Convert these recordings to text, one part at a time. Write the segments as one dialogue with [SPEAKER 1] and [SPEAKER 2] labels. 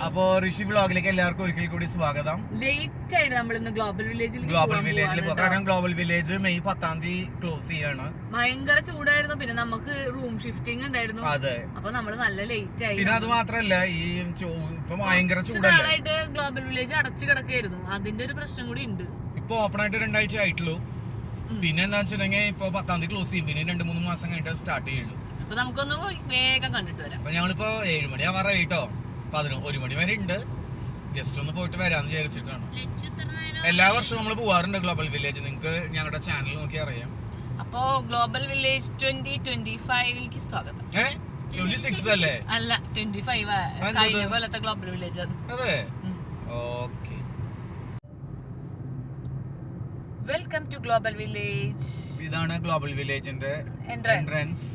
[SPEAKER 1] അപ്പോ ഋഷി വ്ളോഗിലേക്ക് എല്ലാവർക്കും ഒരിക്കൽ കൂടി സ്വാഗതം.
[SPEAKER 2] ലേറ്റ് ആയിട്ട് നമ്മൾ ഇന്ന് ഗ്ലോബൽ വില്ലേജിൽ
[SPEAKER 1] പോകും. കാരണം ഗ്ലോബൽ വില്ലേജ് മെയ് 10-ാം തീയതി ക്ലോസ് ചെയ്യാണ്.
[SPEAKER 2] ഭയങ്കര ചൂടായിരുന്നു. പിന്നെ നമുക്ക് റൂം ഷിഫ്റ്റിംഗ് ഉണ്ടായിരുന്നു.
[SPEAKER 1] അതെ,
[SPEAKER 2] അപ്പൊ നമ്മള് നല്ല ലേറ്റ് ആയി.
[SPEAKER 1] പിന്നെ അത് മാത്രല്ല, ഈ ഇപ്പൊ ഭയങ്കര ചൂടായിട്ട്
[SPEAKER 2] ഗ്ലോബൽ വില്ലേജ് അടച്ചു കിടക്കായിരുന്നു. അതിന്റെ ഒരു പ്രശ്നം കൂടി ഉണ്ട്.
[SPEAKER 1] ഇപ്പൊ ഓപ്പൺ ആയിട്ട് 2 ആഴ്ച ആയിട്ടുള്ളൂ. പിന്നെ എന്താ വെച്ചിട്ടുണ്ടെങ്കിൽ ഇപ്പൊ 10-ാം തീയതി ക്ലോസ് ചെയ്യും. പിന്നെ 2-3 മാസം കഴിഞ്ഞിട്ട് സ്റ്റാർട്ട് ചെയ്യുള്ളൂ.
[SPEAKER 2] അപ്പൊ നമുക്കൊന്ന് വേഗം കണ്ടിട്ട് വരാം.
[SPEAKER 1] അപ്പൊ ഞങ്ങളിപ്പോ 7 മണി ആവാറായി കേട്ടോ. 1 മണി വരെ ഉണ്ട്. ജസ്റ്റ് ഒന്ന് പോയിട്ട് വരാന്ന് വിചാരിച്ചിട്ടാണ്. എല്ലാ വർഷവും നമ്മൾ പോവാറുണ്ട് ഗ്ലോബൽ വില്ലേജ്. നിങ്ങൾക്ക് ഞങ്ങളുടെ ചാനൽ നോക്കി അറിയാം.
[SPEAKER 2] അപ്പോ ഗ്ലോബൽ വില്ലേജ് 2025 സ്വാഗതം.
[SPEAKER 1] 26 അല്ലേ?
[SPEAKER 2] അല്ല, 25 കഴിഞ്ഞ പോലത്തെ ഗ്ലോബൽ വില്ലേജ് അത്.
[SPEAKER 1] അതെ, okay.
[SPEAKER 2] Welcome to global village.
[SPEAKER 1] ഇതാണ് ഗ്ലോബൽ വില്ലേജിന്റെ എൻട്രൻസ്.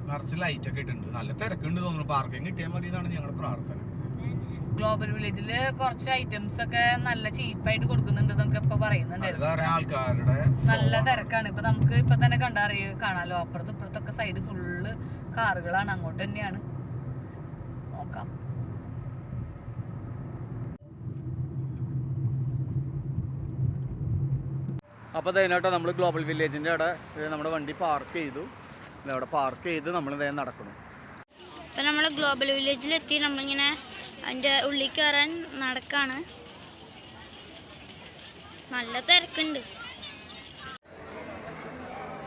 [SPEAKER 1] നിറച്ച് ലൈറ്റ് ഒക്കെ ഇട്ടുണ്ട്. നല്ല തിരക്കുണ്ട് തോന്നുന്നു. പാർക്കിംഗ് കിട്ടിയാൽ മതി എന്നാണ് ഞങ്ങളുടെ പ്രാർത്ഥന.
[SPEAKER 2] ഗ്ലോബൽ വില്ലേജില് കുറച്ച് ഐറ്റംസ് ഒക്കെ നല്ല ചീപ്പായിട്ട് കൊടുക്കുന്നുണ്ട് എന്നൊക്കെ ഇപ്പൊ പറയുന്നുണ്ടായിരുന്നു.
[SPEAKER 1] ആൾക്കാരുടെ
[SPEAKER 2] നല്ല തിരക്കാണ്. ഇപ്പൊ നമുക്ക് ഇപ്പൊ തന്നെ കാണാലോ. അപ്പുറത്തും ഇപ്പുറത്തൊക്കെ സൈഡ് ഫുള്ള് കാറുകളാണ്. അങ്ങോട്ട് തന്നെയാണ്. നോക്കാം.
[SPEAKER 1] അപ്പോൾ അതിനാട്ടോ നമ്മൾ ഗ്ലോബൽ വില്ലേജിൻ്റെ അവിടെ നമ്മുടെ വണ്ടി പാർക്ക് ചെയ്തു. അവിടെ പാർക്ക് ചെയ്ത് നമ്മൾ വേഗം നടക്കണം.
[SPEAKER 3] ഇപ്പം നമ്മൾ ഗ്ലോബൽ വില്ലേജിലെത്തി. നമ്മളിങ്ങനെ അതിൻ്റെ ഉള്ളിൽ കയറാൻ നടക്കാണ്. നല്ല തിരക്കുണ്ട്.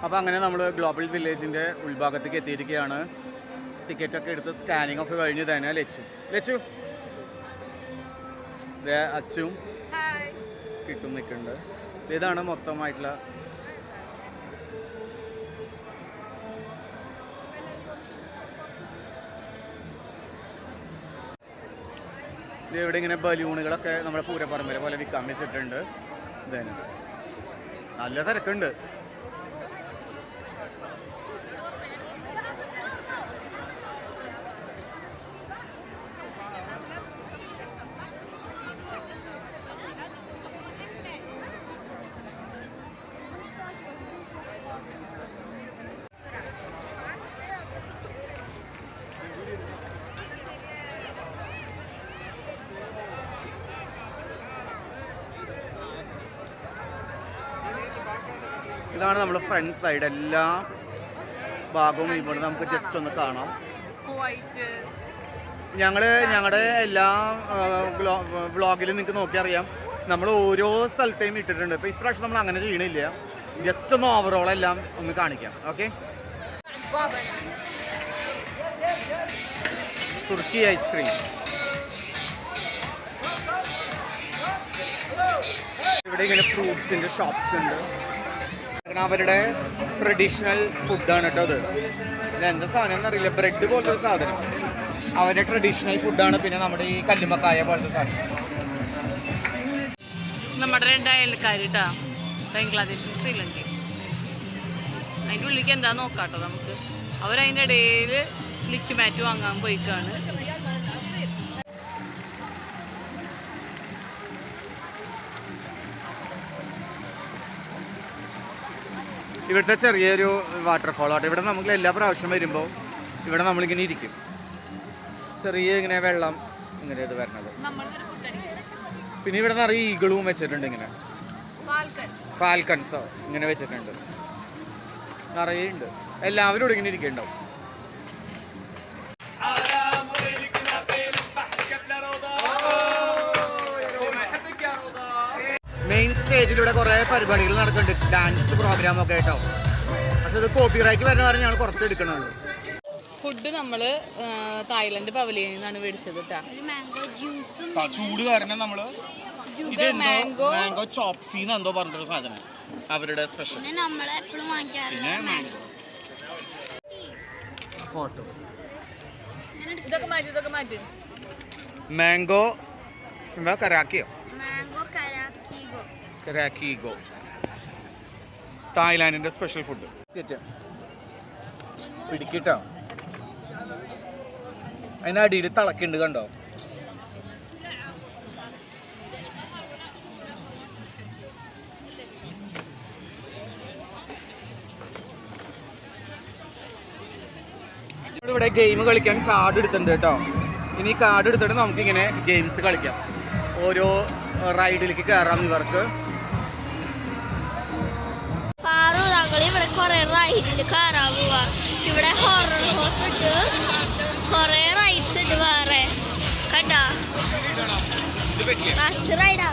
[SPEAKER 1] അപ്പോൾ അങ്ങനെ നമ്മൾ ഗ്ലോബൽ വില്ലേജിൻ്റെ ഉൾഭാഗത്തേക്ക് എത്തിയിരിക്കുകയാണ്. ടിക്കറ്റൊക്കെ എടുത്ത് സ്കാനിങ് ഒക്കെ കഴിഞ്ഞ് തന്നെ ലച്ചു അച്ചും കിട്ടും നിൽക്കുന്നുണ്ട്. ഇതാണ് മൊത്തമായിട്ടുള്ള ഇവിടെ ഇങ്ങനെ ബലൂണുകളൊക്കെ നമ്മുടെ പൂരപ്പറമ്പിലെ പോലെ വിൽക്കാൻ വെച്ചിട്ടുണ്ട്. ഇതന്നെ നല്ല തിരക്കുണ്ട്. ഇതാണ് നമ്മുടെ ഫ്രണ്ട് സൈഡ്. എല്ലാ ഭാഗവും ഇവിടെ നമുക്ക് ജസ്റ്റ് ഒന്ന് കാണാം. ഞങ്ങളുടെ എല്ലാ വ്ളോഗിലും നിങ്ങൾക്ക് നോക്കി അറിയാം, നമ്മൾ ഓരോ സ്ഥലത്തെയും ഇട്ടിട്ടുണ്ട്. ഇപ്പോൾ ഇപ്രാവശ്യം നമ്മൾ അങ്ങനെ ചെയ്യണില്ല. ജസ്റ്റ് ഒന്ന് ഓവറോൾ എല്ലാം ഒന്ന് കാണിക്കാം. ഓക്കെ, തുർക്കി ഐസ്ക്രീം. ഇവിടെ ഇങ്ങനെ ഫ്രൂട്ട്സിൻ്റെ ഷോപ്സ് ഉണ്ട്. അവരുടെ ട്രഡീഷണൽ ഫുഡാണ് കേട്ടോ അത്. എന്താ സാധനം എന്നറിയില്ല. ബ്രെഡ് പോലത്തെ ഒരു സാധനം അവരുടെ ട്രഡീഷണൽ ഫുഡാണ്. പിന്നെ നമ്മുടെ ഈ കല്ലുമക്കായ പോലത്തെ സാധനം.
[SPEAKER 2] നമ്മുടെ 2 അയൽക്കാർ കേട്ടോ, ബംഗ്ലാദേശും ശ്രീലങ്കയും. അതിൻ്റെ ഉള്ളിലേക്ക് എന്താ നോക്കാട്ടോ നമുക്ക്. അവരതിൻ്റെ ഇടയിൽ ലിക്ക് മാറ്റ് വാങ്ങാൻ പോയിക്കാണ്.
[SPEAKER 1] ഇവിടുത്തെ ചെറിയൊരു വാട്ടർഫോൾ ആട്ടോ. ഇവിടെ നമുക്ക് എല്ലാ പ്രാവശ്യം വരുമ്പോൾ ഇവിടെ നമ്മളിങ്ങനെ ഇരിക്കും. ചെറിയ ഇങ്ങനെ വെള്ളം ഇങ്ങനെ ഇത് വരണത്. പിന്നെ ഇവിടെ നിറയെ ഈഗിളും വെച്ചിട്ടുണ്ട്. ഇങ്ങനെ ഫാൽക്കൺസോ ഇങ്ങനെ വെച്ചിട്ടുണ്ട്. നിറയെ ഉണ്ട്. എല്ലാവരും ഇവിടെ ഇങ്ങനെ ഇരിക്കുന്നുണ്ടാവും. മെയിൻ സ്റ്റേജിലൂടെ കുറേ പരിപാടികൾ നടക്കുന്നുണ്ട്. ഡാൻസ് പ്രോഗ്രാമൊക്കെ കേട്ടോ. പക്ഷെ ഇത് കോപ്പിറൈറ്റ് വരുന്ന പറഞ്ഞാൽ ഞങ്ങൾ കുറച്ച് എടുക്കണുള്ളൂ.
[SPEAKER 2] ഫുഡ് നമ്മള് തായ്ലൻഡ് പവലിയനിൽ നിന്നാണ് മേടിച്ചത് കേട്ടോ.
[SPEAKER 1] ചൂട് കാരണം നമ്മള് മാംഗോ ചോപ്സി എന്തോ പറഞ്ഞൊരു സാധനം അവരുടെ സ്പെഷ്യൽ. പിന്നെ ഫോട്ടോ
[SPEAKER 2] ഇതൊക്കെ മാറ്റി
[SPEAKER 1] മാംഗോ എന്താ കരാക്കിയോ കരാക്കിഗോ, തായ്ലാൻഡിന്റെ സ്പെഷ്യൽ ഫുഡ്. പിടിക്കട്ടോ. അതിൻ്റെ അടിയിൽ തിളക്കുണ്ട് കണ്ടോ. ഇവിടെ ഗെയിം കളിക്കാൻ കാർഡ് എടുത്തിട്ടുണ്ട് കേട്ടോ. ഇനി കാർഡ് എടുത്തിട്ട് നമുക്കിങ്ങനെ ഗെയിംസ് കളിക്കാം. ഓരോ റൈഡിലേക്ക് കയറാം ഇവർക്ക്.
[SPEAKER 3] ഇവിടെ കുറെ റൈഡിൽ കയറാൻ പോവാ. ഇവിടെ ഹൊറർ ഹോസ് ഉണ്ട്, കുറെ റൈഡ്സ് ഉണ്ട് വേറെ. കണ്ടാ റൈഡാ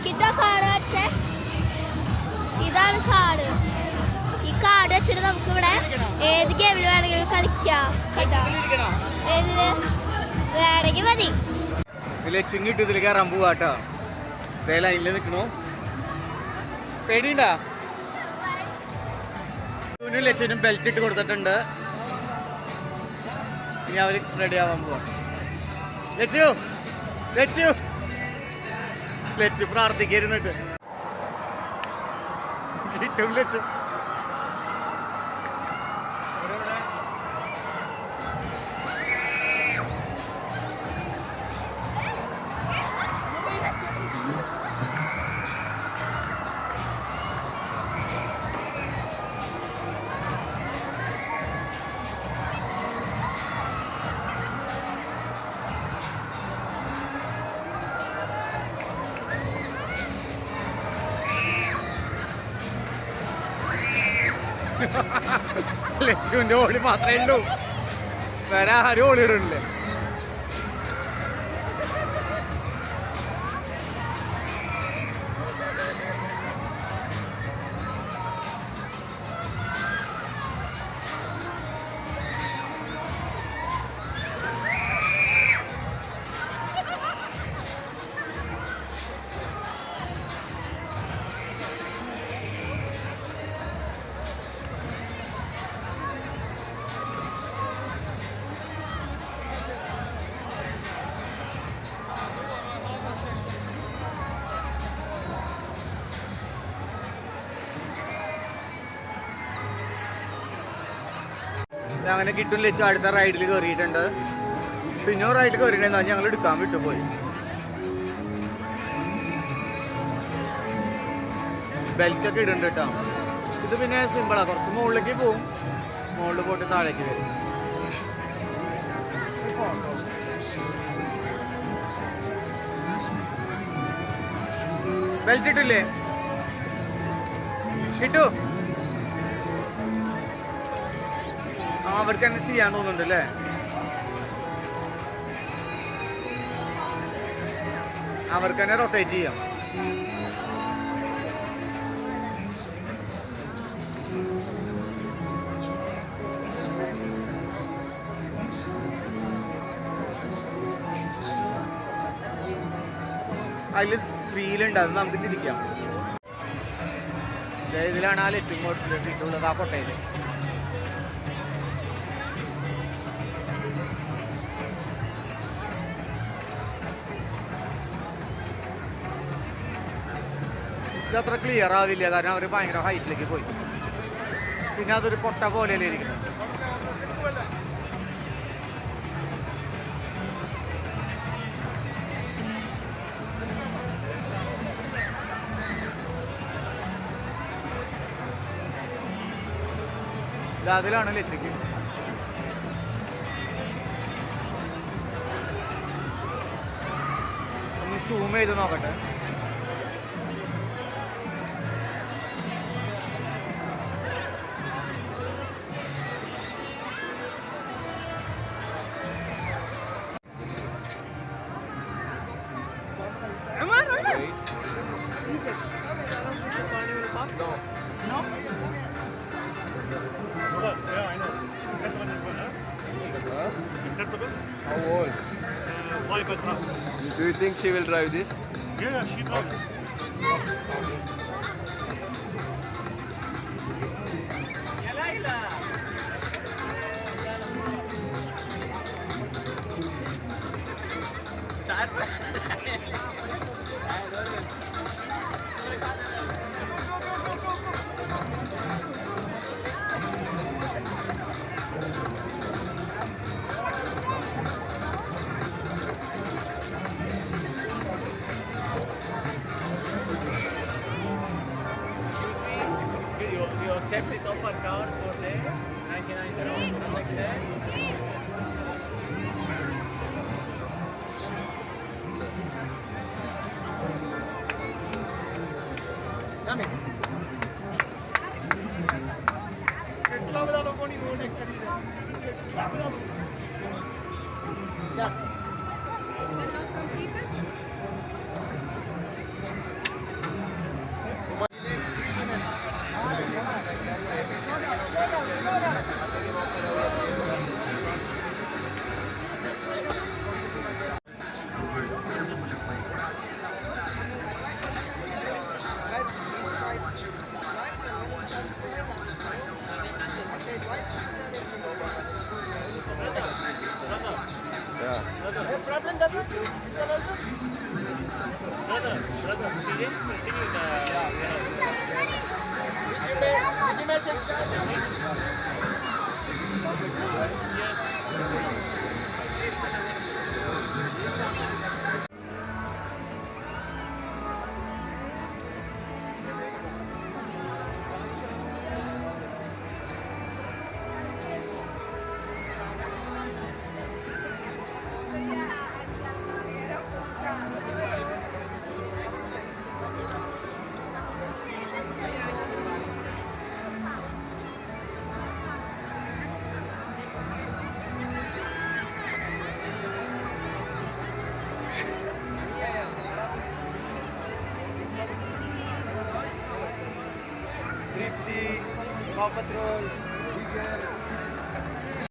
[SPEAKER 3] കിട്ടാ കാർഡ് വെച്ചേ. ഇതാണ് കാർഡ്. ഈ കാർഡ് വെച്ചിട്ട് നമുക്ക് ഇവിടെ ഏത് ഗെയിമിൽ വേണമെങ്കിലും കളിക്കാം. കേട്ടോ ഏതില് വേണമെങ്കിൽ മതി.
[SPEAKER 1] ലക്ഷ്യം കിട്ടും ഇതിൽ കയറാൻ പോവാട്ടോ. ലൈനിൽ നിൽക്കണോ? പേടിയുണ്ടാ? ലക്ഷ്യനും ബെൽറ്റ് ഇട്ട് കൊടുത്തിട്ടുണ്ട്. ഇനി അവർ റെഡി ആവാൻ പോവാ. ലച്ചു ലച്ചു ലച്ചു പ്രാർത്ഥിക്കരുന്നിട്ട് കിട്ടും. ലച്ചു ലക്ഷ്മിന്റെ ഓളി മാത്രമേ ഉള്ളൂ, വേറെ ആരും ഓളിയിടണില്ലേ. അങ്ങനെ കിട്ടും. ലച്ചു അടുത്ത റൈഡിൽ കയറിയിട്ടുണ്ട്. പിന്നെ റൈഡിൽ കയറിയിട്ടുണ്ടായിരുന്നു, ഞങ്ങൾ എടുക്കാൻ വിട്ടുപോയി. ബെൽറ്റ് ഒക്കെ ഇടുന്നുണ്ട് കേട്ടോ. ഇത് പിന്നെ സിമ്പിളാണ്, കുറച്ച് മുകളിലേക്ക് പോവും, മുകളിൽ പോയിട്ട് താഴേക്ക് വരും. ബെൽറ്റ് ഇട്ടില്ലേ? കിട്ടു. അവർക്ക് തന്നെ ചെയ്യാൻ തോന്നുന്നുണ്ട് അല്ലേ? അവർക്ക് തന്നെ റൊട്ടേറ്റ് ചെയ്യാം. അതിൽ സ്ക്രീലുണ്ട്, അത് നമുക്ക് തിരിക്കാം. ഇതിലാണ് ആ ലക്ഷ്യമുള്ളത്, ആ കൊട്ടയില്. ഇതത്ര ക്ലിയർ ആവില്ല, കാരണം അവർ ഭയങ്കര ഹൈറ്റിലേക്ക് പോയി. പിന്നെ അതൊരു കൊട്ട പോലെയല്ലേ ഇരിക്കുന്നത്. അതിലാണ് ലക്ഷ്യക്ക്. ഒന്ന് സൂം ചെയ്ത് നോക്കട്ടെ. How old?
[SPEAKER 4] 5.5.
[SPEAKER 1] Do you think she will drive this?
[SPEAKER 4] Yeah, she drives.
[SPEAKER 5] You accept it offer card for the 99 dirham, something like that?
[SPEAKER 1] Tripti, Paw Patrol,